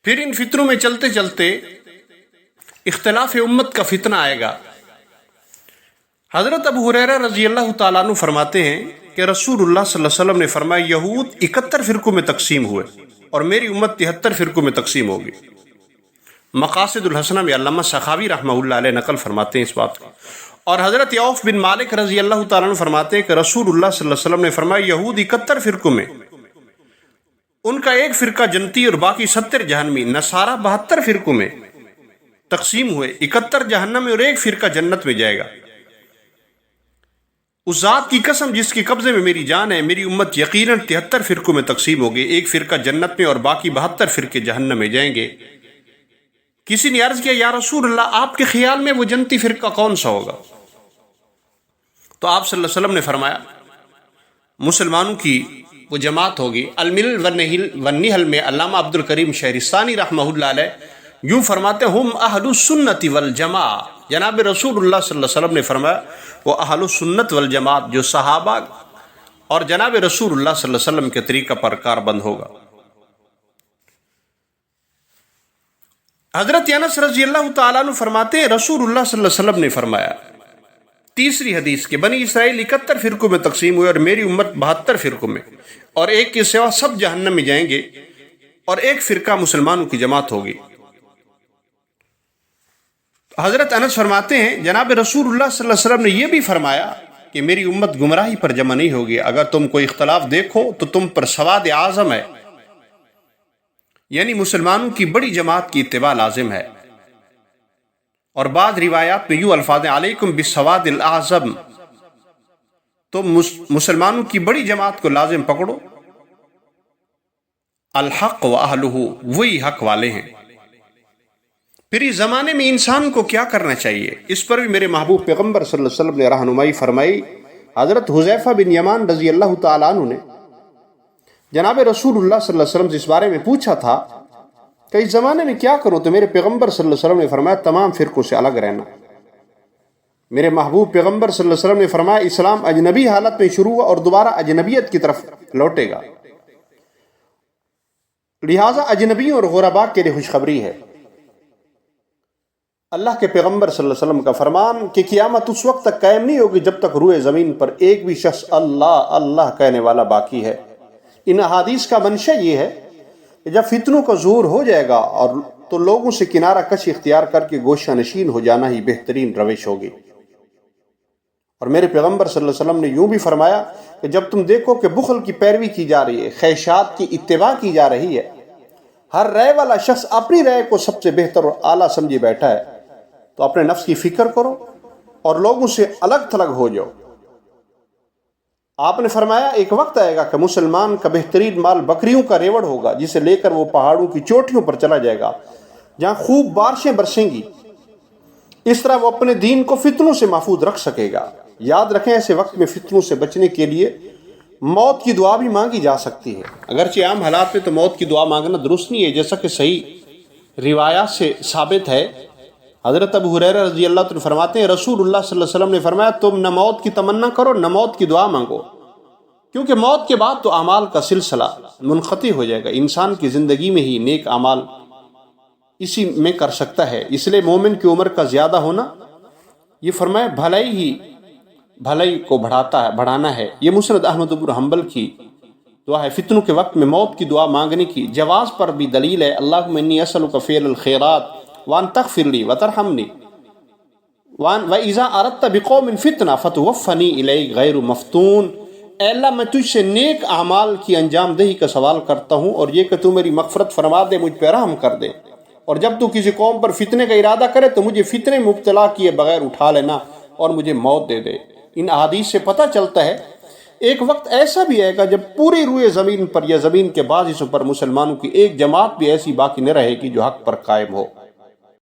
پھر ان فتنوں میں چلتے چلتے اختلاف امت کا فتنہ آئے گا۔ حضرت ابو ہریرہ رضی اللہ تعالیٰ عنہ فرماتے ہیں کہ رسول اللہ صلی اللہ علیہ وسلم نے فرمایا یہود 71 فرقوں میں تقسیم ہوئے اور میری امت 73 فرقوں میں تقسیم ہوگی۔ مقاصد الحسنہ میں علامہ سخاوی رحمہ اللہ علیہ نقل فرماتے ہیں اس بات کو۔ اور حضرت عوف بن مالک رضی اللہ تعالیٰ عنہ فرماتے ہیں کہ رسول اللہ صلی اللہ علیہ وسلم نے فرمایا یہود 71 فرقوں میں، ان کا ایک فرقہ جنتی اور باقی 70 جہنمی۔ نصارہ 72 فرقوں میں تقسیم ہوئے، 71 جہنم میں اور ایک فرقہ جنت میں جائے گا۔ اس ذات کی قسم جس کے قبضے میں میری جان ہے، میری امت یقیناً 73 فرقوں میں تقسیم ہوگی، ایک فرقہ جنت میں اور باقی 72 فرقے جہنم میں جائیں گے۔ کسی نے عرض کیا یا رسول اللہ آپ کے خیال میں وہ جنتی فرقہ کون سا ہوگا؟ تو آپ صلی اللہ علیہ وسلم نے فرمایا مسلمانوں کی وہ جماعت ہوگی۔ الملل والنحل میں علامہ عبد الکریم شہرستانی رحمہ اللہ علیہ یوں فرماتے ہم اہل السنت والجماع، جناب رسول اللہ صلی اللہ علیہ وسلم نے فرمایا وہ اہل السنت والجماعت جو صحابہ اور جناب رسول اللہ صلی اللہ علیہ وسلم کے طریقہ پر کاربند ہوگا۔ حضرت انس رضی اللہ تعالیٰ عنہ فرماتے ہیں رسول اللہ صلی اللہ علیہ وسلم نے فرمایا تیسری حدیث کے بنی اسرائیل 71 فرقوں میں تقسیم ہوئے اور میری امت 72 فرقوں میں، اور ایک کے سوا سب جہنم میں جائیں گے اور ایک فرقہ مسلمانوں کی جماعت ہوگی۔ حضرت انس فرماتے ہیں جناب رسول اللہ صلی اللہ علیہ وسلم نے یہ بھی فرمایا کہ میری امت گمراہی پر جمع نہیں ہوگی، اگر تم کوئی اختلاف دیکھو تو تم پر سواد اعظم ہے، یعنی مسلمانوں کی بڑی جماعت کی اتباع لازم ہے۔ اور بعض روایات میں یوں الفاظ علیکم بالسواد الاعظم، تم مسلمانوں کی بڑی جماعت کو لازم پکڑو، الحق و اہلہ، وہی حق والے ہیں۔ پھر اس زمانے میں انسان کو کیا کرنا چاہیے، اس پر بھی میرے محبوب پیغمبر صلی اللہ علیہ وسلم نے رہنمائی فرمائی۔ حضرت حذیفہ بن یمان رضی اللہ تعالیٰ عنہ نے جناب رسول اللہ صلی اللہ علیہ وسلم سے اس بارے میں پوچھا تھا کہ اس زمانے میں کیا کروں، تو میرے پیغمبر صلی اللہ علیہ وسلم نے فرمایا تمام فرقوں سے الگ رہنا۔ میرے محبوب پیغمبر صلی اللہ علیہ وسلم نے فرمایا اسلام اجنبی حالت میں شروع ہوا اور دوبارہ اجنبیت کی طرف لوٹے گا، لہٰذا اجنبیوں اور غرباء کے لیے خوشخبری ہے۔ اللہ کے پیغمبر صلی اللہ علیہ وسلم کا فرمان کہ قیامت اس وقت تک قائم نہیں ہوگی جب تک روئے زمین پر ایک بھی شخص اللہ اللہ کہنے والا باقی ہے۔ ان احادیث کا منشا یہ ہے کہ جب فتنوں کا ظہور ہو جائے گا اور تو لوگوں سے کنارہ کشی اختیار کر کے گوشہ نشین ہو جانا ہی بہترین روش ہوگی۔ اور میرے پیغمبر صلی اللہ علیہ وسلم نے یوں بھی فرمایا کہ جب تم دیکھو کہ بخل کی پیروی کی جا رہی ہے، خواہشات کی اتباع کی جا رہی ہے، ہر رائے والا شخص اپنی رائے کو سب سے بہتر اور اعلیٰ سمجھے بیٹھا ہے، تو اپنے نفس کی فکر کرو اور لوگوں سے الگ تھلگ ہو جاؤ۔ آپ نے فرمایا ایک وقت آئے گا کہ مسلمان کا بہترین مال بکریوں کا ریوڑ ہوگا جسے لے کر وہ پہاڑوں کی چوٹیوں پر چلا جائے گا جہاں خوب بارشیں برسیں گی، اس طرح وہ اپنے دین کو فتنوں سے محفوظ رکھ سکے گا۔ یاد رکھیں ایسے وقت میں فتنوں سے بچنے کے لیے موت کی دعا بھی مانگی جا سکتی ہے، اگرچہ عام حالات میں تو موت کی دعا مانگنا درست نہیں ہے، جیسا کہ صحیح روایات سے ثابت ہے۔ حضرت ابو ہریرہ رضی اللہ عنہ فرماتے ہیں رسول اللہ صلی اللہ علیہ وسلم نے فرمایا تم نہ موت کی تمنا کرو نہ موت کی دعا مانگو، کیونکہ موت کے بعد تو اعمال کا سلسلہ منقطع ہو جائے گا۔ انسان کی زندگی میں ہی نیک اعمال اسی میں کر سکتا ہے، اس لیے مومن کی عمر کا زیادہ ہونا یہ فرمایا بھلائی ہی بھلائی کو بڑھانا ہے۔ یہ مسند احمد بن حنبل کی دعا ہے۔ فتنوں کے وقت میں موت کی دعا مانگنے کی جواز پر بھی دلیل ہے۔ اللہم انی اسألک فعل الخیرات وان تغفر لی وترحمنی وَإِذَا أَرَدْتَ بِقَوْمٍ فِتْنَةً فَتُوَفَّنِي إِلَيْكَ غَيْرُ مَفْتُونٍ۔ اے اللہ میں تجھ سے نیک اعمال کی انجام دہی کا سوال کرتا ہوں اور یہ کہ تو میری مغفرت فرما دے، مجھ پہ رحم کر دے، اور جب تو کسی قوم پر فتنے کا ارادہ کرے تو مجھے فتنے میں مبتلا کیے بغیر اٹھا لینا اور مجھے موت دے دے۔ ان احادیث سے پتہ چلتا ہے ایک وقت ایسا بھی آئے گا جب پوری روئے زمین پر یا زمین کے بعض حصوں پر مسلمانوں کی ایک جماعت بھی ایسی باقی نہ رہے گی جو حق پر قائم ہو۔